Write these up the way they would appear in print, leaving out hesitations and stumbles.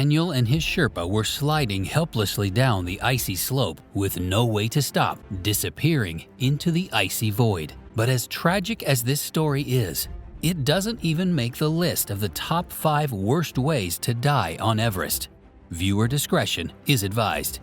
Daniel and his Sherpa were sliding helplessly down the icy slope with no way to stop, disappearing into the icy void. But as tragic as this story is, it doesn't even make the list of the top 5 worst ways to die on Everest. Viewer discretion is advised.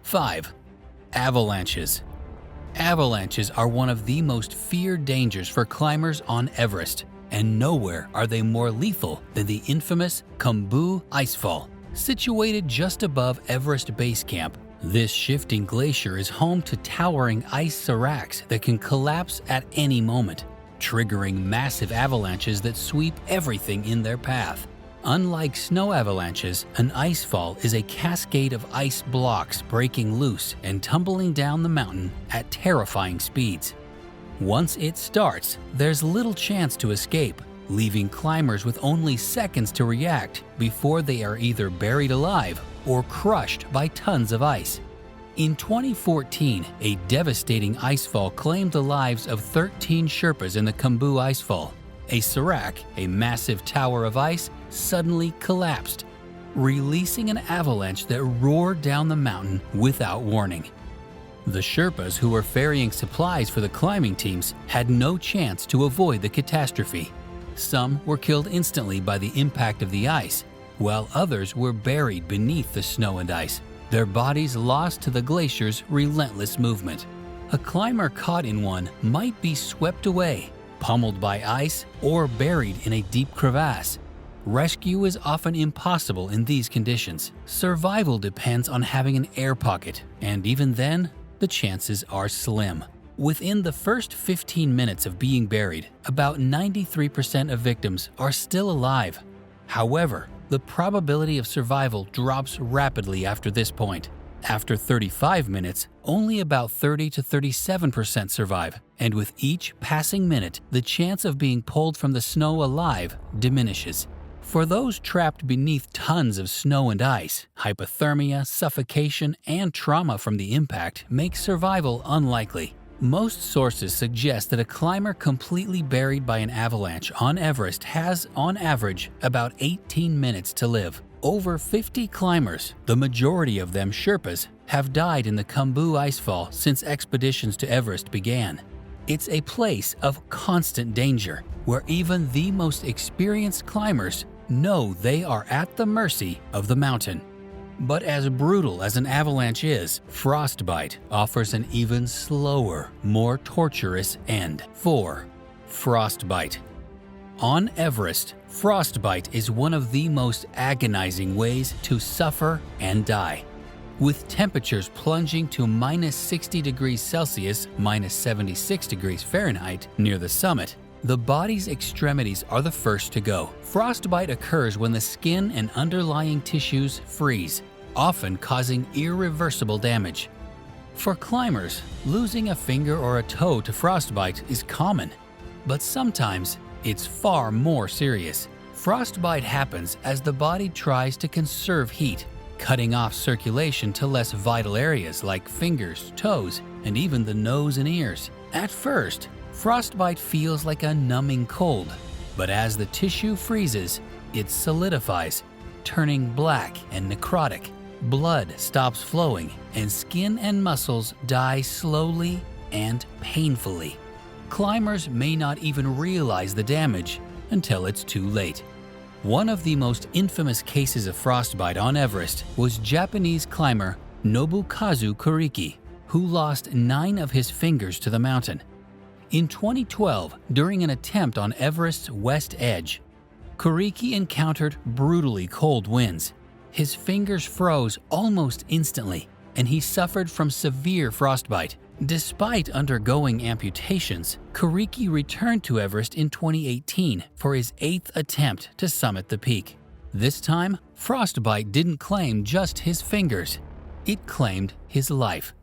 5. Avalanches. Avalanches are one of the most feared dangers for climbers on Everest, and nowhere are they more lethal than the infamous Khumbu Icefall. Situated just above Everest Base Camp, this shifting glacier is home to towering ice seracs that can collapse at any moment, triggering massive avalanches that sweep everything in their path. Unlike snow avalanches, an icefall is a cascade of ice blocks breaking loose and tumbling down the mountain at terrifying speeds. Once it starts, there's little chance to escape, leaving climbers with only seconds to react before they are either buried alive or crushed by tons of ice. In 2014, a devastating icefall claimed the lives of 13 Sherpas in the Khumbu Icefall. A serac, a massive tower of ice, suddenly collapsed, releasing an avalanche that roared down the mountain without warning. The Sherpas who were ferrying supplies for the climbing teams had no chance to avoid the catastrophe. Some were killed instantly by the impact of the ice, while others were buried beneath the snow and ice, their bodies lost to the glacier's relentless movement. A climber caught in one might be swept away, pummeled by ice, or buried in a deep crevasse. Rescue is often impossible in these conditions. Survival depends on having an air pocket, and even then, the chances are slim. Within the first 15 minutes of being buried, about 93% of victims are still alive. However, the probability of survival drops rapidly after this point. After 35 minutes, only about 30 to 37% survive, and with each passing minute, the chance of being pulled from the snow alive diminishes. For those trapped beneath tons of snow and ice, hypothermia, suffocation, and trauma from the impact make survival unlikely. Most sources suggest that a climber completely buried by an avalanche on Everest has, on average, about 18 minutes to live. Over 50 climbers, the majority of them Sherpas, have died in the Khumbu Icefall since expeditions to Everest began. It's a place of constant danger, where even the most experienced climbers know they are at the mercy of the mountain. But as brutal as an avalanche is, frostbite offers an even slower, more torturous end. 4. Frostbite. On Everest, frostbite is one of the most agonizing ways to suffer and die. With temperatures plunging to minus 60 degrees Celsius, minus 76 degrees Fahrenheit near the summit, the body's extremities are the first to go. Frostbite occurs when the skin and underlying tissues freeze, often causing irreversible damage. For climbers, losing a finger or a toe to frostbite is common, but sometimes it's far more serious. Frostbite happens as the body tries to conserve heat, cutting off circulation to less vital areas like fingers, toes, and even the nose and ears. At first, frostbite feels like a numbing cold, but as the tissue freezes, it solidifies, turning black and necrotic. Blood stops flowing, and skin and muscles die slowly and painfully. Climbers may not even realize the damage until it's too late. One of the most infamous cases of frostbite on Everest was Japanese climber Nobukazu Kuriki, who lost 9 of his fingers to the mountain. In 2012, during an attempt on Everest's west edge, Kuriki encountered brutally cold winds. His fingers froze almost instantly, and he suffered from severe frostbite. Despite undergoing amputations, Kuriki returned to Everest in 2018 for his 8th attempt to summit the peak. This time, frostbite didn't claim just his fingers. It claimed his life.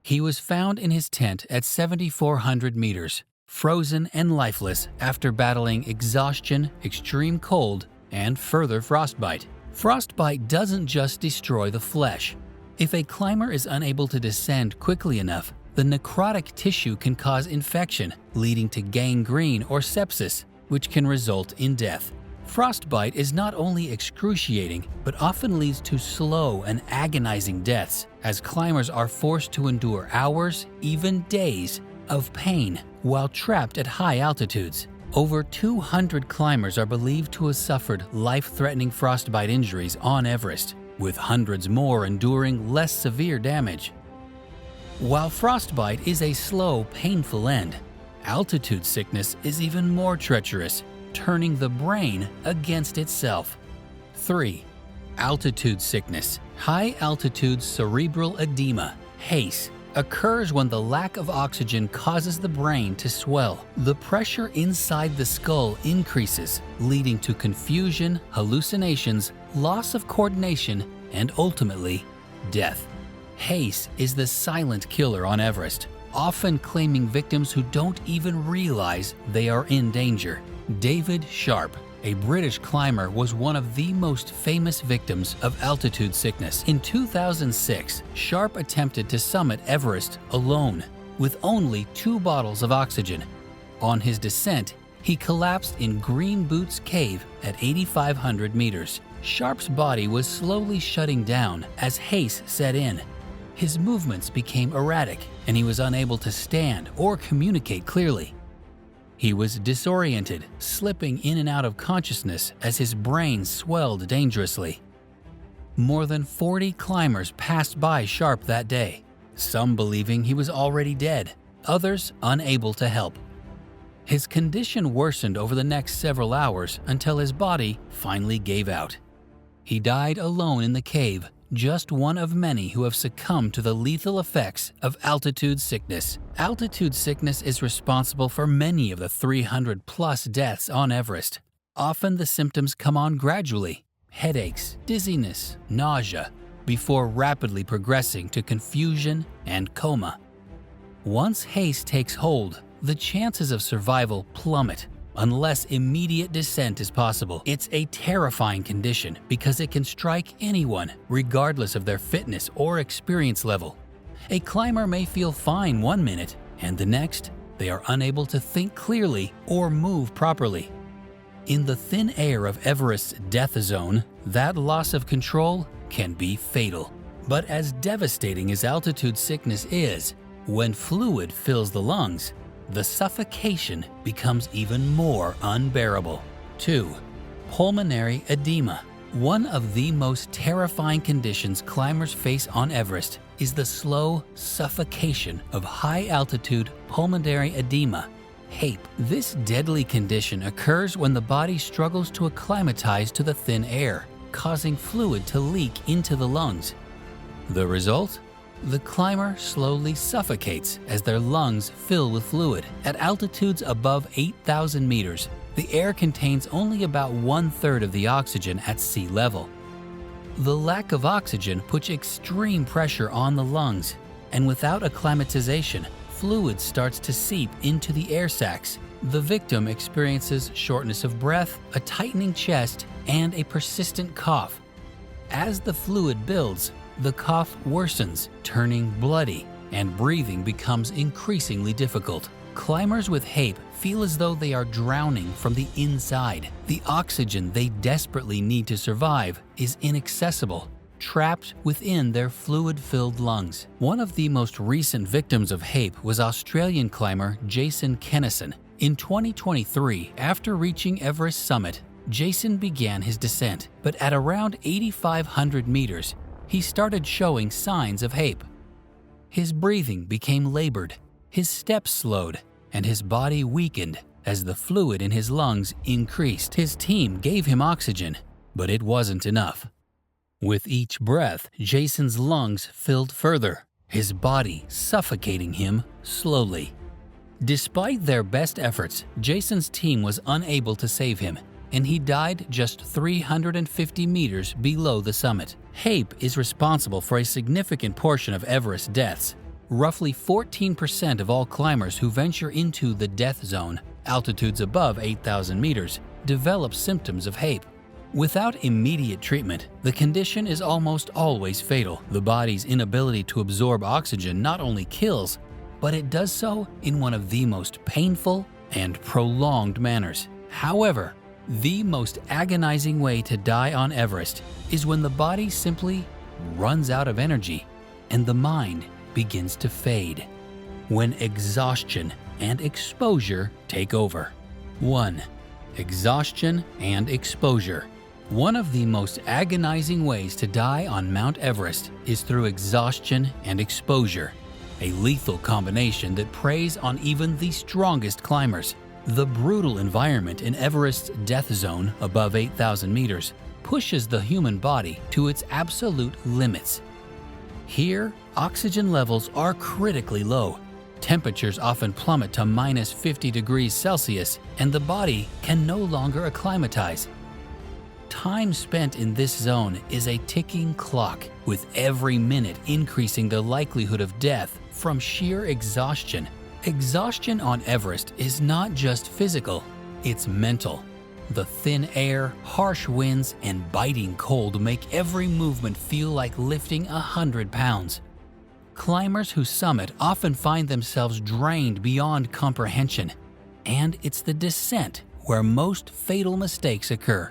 He was found in his tent at 7,400 meters, frozen and lifeless after battling exhaustion, extreme cold, and further frostbite. Frostbite doesn't just destroy the flesh. If a climber is unable to descend quickly enough, the necrotic tissue can cause infection, leading to gangrene or sepsis, which can result in death. Frostbite is not only excruciating, but often leads to slow and agonizing deaths, as climbers are forced to endure hours, even days, of pain while trapped at high altitudes. Over 200 climbers are believed to have suffered life-threatening frostbite injuries on Everest, with hundreds more enduring less severe damage. While frostbite is a slow, painful end, altitude sickness is even more treacherous, turning the brain against itself. 3. Altitude sickness. High-altitude cerebral edema, HACE, occurs when the lack of oxygen causes the brain to swell. The pressure inside the skull increases, leading to confusion, hallucinations, loss of coordination, and ultimately, death. HACE is the silent killer on Everest, often claiming victims who don't even realize they are in danger. David Sharp, a British climber, was one of the most famous victims of altitude sickness. In 2006, Sharp attempted to summit Everest alone, with only 2 bottles of oxygen. On his descent, he collapsed in Green Boots Cave at 8,500 meters. Sharp's body was slowly shutting down as HACE set in. His movements became erratic, and he was unable to stand or communicate clearly. He was disoriented, slipping in and out of consciousness as his brain swelled dangerously. More than 40 climbers passed by Sharp that day, some believing he was already dead, others unable to help. His condition worsened over the next several hours until his body finally gave out. He died alone in the cave, just one of many who have succumbed to the lethal effects of altitude sickness. Altitude sickness is responsible for many of the 300-plus deaths on Everest. Often the symptoms come on gradually: headaches, dizziness, nausea, before rapidly progressing to confusion and coma. Once HACE takes hold, the chances of survival plummet unless immediate descent is possible. It's a terrifying condition because it can strike anyone, regardless of their fitness or experience level. A climber may feel fine one minute, and the next, they are unable to think clearly or move properly. In the thin air of Everest's death zone, that loss of control can be fatal. But as devastating as altitude sickness is, when fluid fills the lungs, the suffocation becomes even more unbearable. 2. Pulmonary edema. One of the most terrifying conditions climbers face on Everest is the slow suffocation of high-altitude pulmonary edema, HAPE. This deadly condition occurs when the body struggles to acclimatize to the thin air, causing fluid to leak into the lungs. The result? The climber slowly suffocates as their lungs fill with fluid. At altitudes above 8,000 meters, the air contains only about 1/3 of the oxygen at sea level. The lack of oxygen puts extreme pressure on the lungs, and without acclimatization, fluid starts to seep into the air sacs. The victim experiences shortness of breath, a tightening chest, and a persistent cough. As the fluid builds, the cough worsens, turning bloody, and breathing becomes increasingly difficult. Climbers with HAPE feel as though they are drowning from the inside. The oxygen they desperately need to survive is inaccessible, trapped within their fluid-filled lungs. One of the most recent victims of HAPE was Australian climber Jason Kennison. In 2023, after reaching Everest summit, Jason began his descent, but at around 8,500 meters, he started showing signs of HAPE. His breathing became labored, his steps slowed, and his body weakened as the fluid in his lungs increased. His team gave him oxygen, but it wasn't enough. With each breath, Jason's lungs filled further, his body suffocating him slowly. Despite their best efforts, Jason's team was unable to save him, and he died just 350 meters below the summit. HAPE is responsible for a significant portion of Everest deaths. Roughly 14% of all climbers who venture into the death zone, altitudes above 8,000 meters, develop symptoms of HAPE. Without immediate treatment, the condition is almost always fatal. The body's inability to absorb oxygen not only kills, but it does so in one of the most painful and prolonged manners. However, The most agonizing way to die on Everest is when the body simply runs out of energy and the mind begins to fade. When exhaustion and exposure take over. 1. Exhaustion and exposure. One of the most agonizing ways to die on Mount Everest is through exhaustion and exposure, a lethal combination that preys on even the strongest climbers. The brutal environment in Everest's death zone above 8,000 meters pushes the human body to its absolute limits. Here, oxygen levels are critically low. Temperatures often plummet to minus 50 degrees Celsius, and the body can no longer acclimatize. Time spent in this zone is a ticking clock, with every minute increasing the likelihood of death from sheer exhaustion. Exhaustion on Everest is not just physical, it's mental. The thin air, harsh winds, and biting cold make every movement feel like lifting 100 pounds. Climbers who summit often find themselves drained beyond comprehension, and it's the descent where most fatal mistakes occur.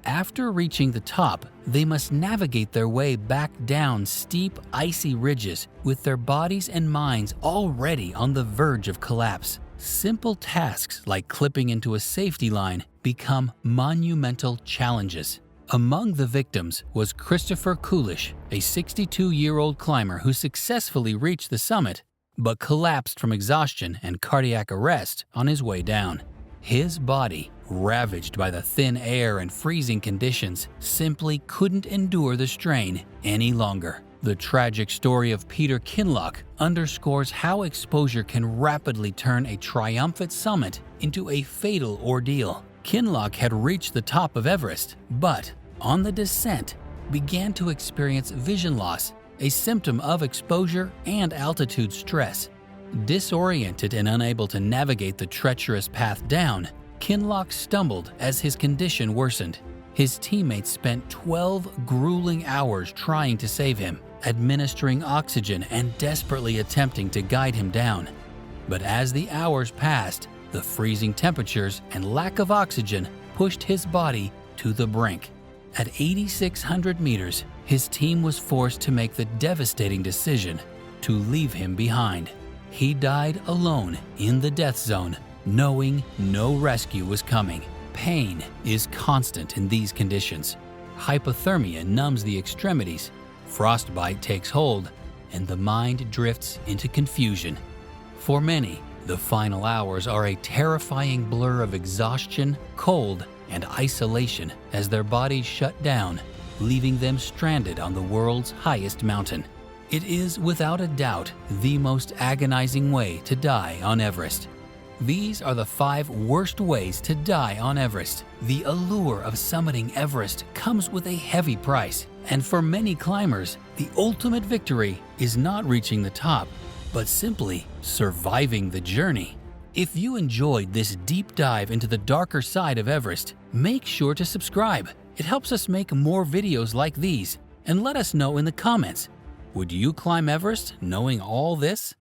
After reaching the top, they must navigate their way back down steep, icy ridges with their bodies and minds already on the verge of collapse. Simple tasks like clipping into a safety line become monumental challenges. Among the victims was Christopher Coolish, a 62-year-old climber who successfully reached the summit but collapsed from exhaustion and cardiac arrest on his way down. His body, ravaged by the thin air and freezing conditions, simply couldn't endure the strain any longer. The tragic story of Peter Kinloch underscores how exposure can rapidly turn a triumphant summit into a fatal ordeal. Kinloch had reached the top of Everest, but on the descent began to experience vision loss, a symptom of exposure and altitude stress. Disoriented and unable to navigate the treacherous path down, Kinloch stumbled as his condition worsened. His teammates spent 12 grueling hours trying to save him, administering oxygen and desperately attempting to guide him down. But as the hours passed, the freezing temperatures and lack of oxygen pushed his body to the brink. At 8,600 meters, his team was forced to make the devastating decision to leave him behind. He died alone in the death zone, knowing no rescue was coming. Pain is constant in these conditions. Hypothermia numbs the extremities, frostbite takes hold, and the mind drifts into confusion. For many, the final hours are a terrifying blur of exhaustion, cold, and isolation as their bodies shut down, leaving them stranded on the world's highest mountain. It is without a doubt the most agonizing way to die on Everest. These are the 5 worst ways to die on Everest. The allure of summiting Everest comes with a heavy price, and for many climbers, the ultimate victory is not reaching the top, but simply surviving the journey. If you enjoyed this deep dive into the darker side of Everest, make sure to subscribe. It helps us make more videos like these, and let us know in the comments. Would you climb Everest knowing all this?